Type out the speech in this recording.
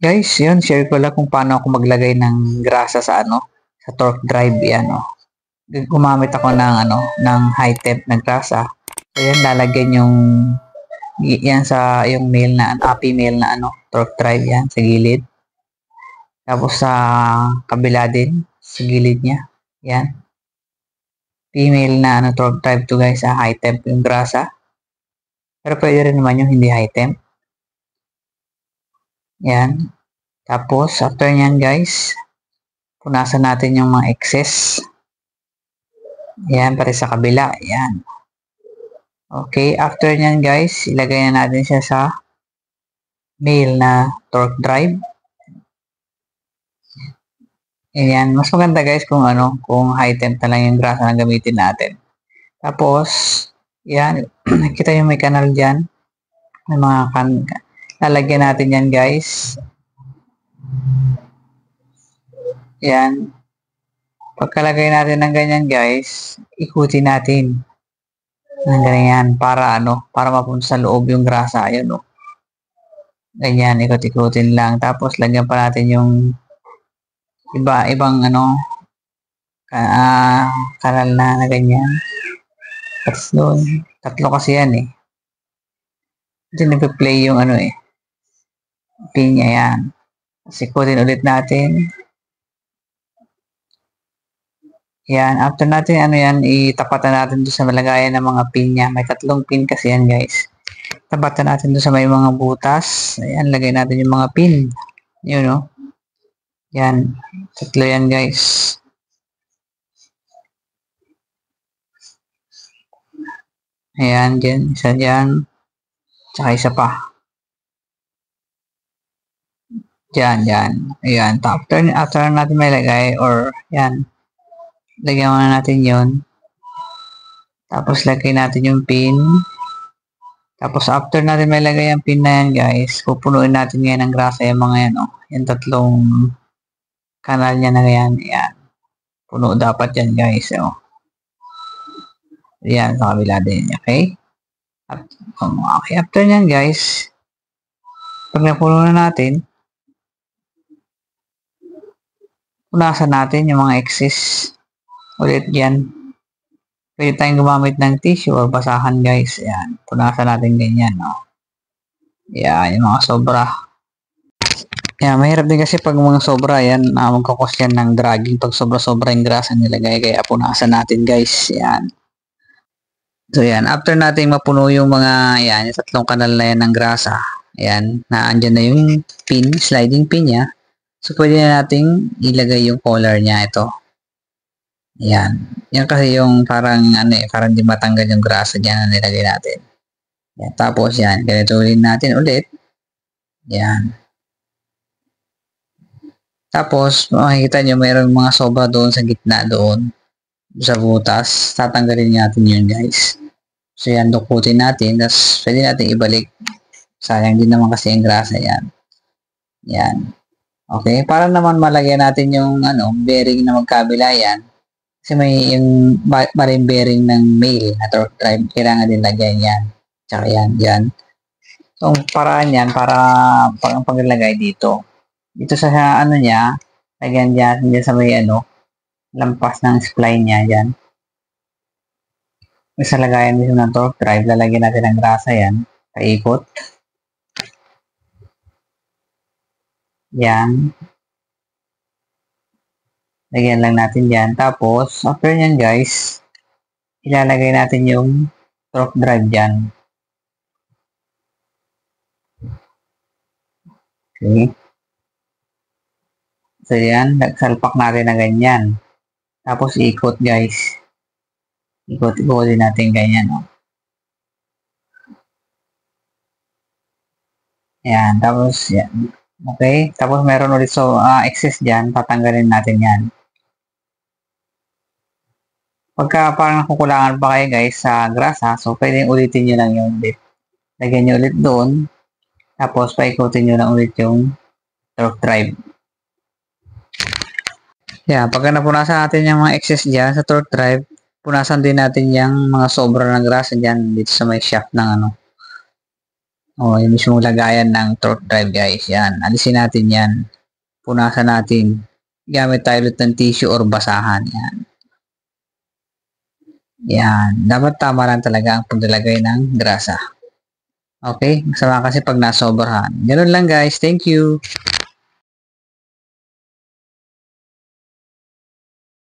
Guys, yun, share ko lang kung paano ako maglagay ng grasa sa sa torque drive yan, Gumamit ako ng ng high temp na grasa. So yan, lalagyan yan sa yung nail na API nail na torque drive yan sa gilid. Tapos sa kabila din, sa gilid niya. Yan. Female na torque drive to guys, sa high temp yung grasa. Pero pwede rin naman yung hindi high temp. Yan. Tapos, after nyan guys, punasan natin yung mga excess. Yan, pare sa kabila. Yan. Okay, after nyan guys, ilagay na natin siya sa male na torque drive. Ayan, mas maganda guys kung kung high temp na lang yung grasa na gamitin natin. Tapos, yan, nakita yung may kanal dyan. May mga lalagyan natin yan guys. Yan. Pagkalagay natin ng ganyan guys, ikutin natin ng ganyan para para mapunta sa loob yung grasa. Ayun Ganyan, ikot-ikutin lang. Tapos lagyan pa natin yung ibang kanal na ganyan. Tatlo kasi yan Hindi nagpe-play yung pin niya yan. Ikutin ulit natin. Yan, after natin yan, itapatan natin doon sa malagayan ng mga pin niya. May 3 pin kasi yan guys. Tapatan natin doon sa may mga butas. Ayan, lagay natin yung mga pin. Yun Yan, 3 yan guys. Ayan, dyan, isa dyan. Tsaka isa pa. Dyan. Ayan, after natin may lagay, or yan, lagyan muna natin yon. Tapos lagay natin yung pin. Tapos after natin may lagay yung pin na yan guys, pupunuin natin ngayon ng grasa yung mga yan yung 3 kanal niya na yan. Ayan. Puno dapat yan guys. Ayan, sa kabila din. Okay? Okay, after nyan guys, pag napuno na natin, punasan natin yung mga excess ulit dyan. Pwede tayong gumamit ng tissue or basahan guys. Ayan, punasan natin ganyan. Ayan, yung mga sobra. Ayan, mahirap din kasi pag mga sobra, yan, magkakos yan ng dragging pag sobra-sobra yung grasa nilagay. Kaya punasan natin guys. Ayan. So yan, after natin mapuno yung mga, yung 3 kanal na yan ng grasa, ayan, naandyan na yung pin, sliding pin niya. So pwede na nating ilagay yung collar niya, ito. Ayan. Yan kasi yung parang, parang di matanggal yung grasa dyan na nilagay natin. Ayan. Tapos yan, ganito natin ulit. Ayan. Tapos, makikita nyo, mayroong mga sobra doon sa gitna doon, sa butas. Tatanggalin natin yun guys. So yan, dukutin natin, tapos pwede natin ibalik. Sayang din naman kasi yung grasa yan. Yan. Okay, para naman malagyan natin yung bearing na magkabila yan. Kasi may yung marin bearing ng male na torque drive, kailangan din lagyan yan. Tsaka yan. So, paraan yan, para paglagay dito. Dito sa niya, lagyan dyan sa may lampas ng spline niya dyan. Sa lagayan dito ng torque drive, lalagyan natin ng grasa yan. Paikot. Yan. Lagyan lang natin yan. Tapos, after yan guys, ilalagay natin yung torque drive dyan. Okay. So yan, nagsalpak natin na ganyan. Tapos ikot guys. Ikot-ikotin natin ganyan. Ayan, tapos yan. Okay, tapos meron ulit excess dyan, tatanggalin natin yan. Pagka parang nakukulangan pa kayo guys sa grasa, so pwedeng ulitin nyo lang yung ulit. Lagyan nyo ulit doon, tapos paikutin nyo lang ulit yung torque drive. Yan, pagka napunasan natin yung mga excess dyan sa torque drive, punasan din natin yung mga sobra ng grasa dyan dito sa may shaft ng O, yung mismong lagayan ng torque drive guys. Yan. Alisin natin yan. Punasan natin. Gamit tayo ulit ng tissue or basahan. Yan. Yan. Dapat tama lang talaga ang paglalagay ng grasa. Okay? Masama kasi pag nasobrahan. Ganun lang guys. Thank you.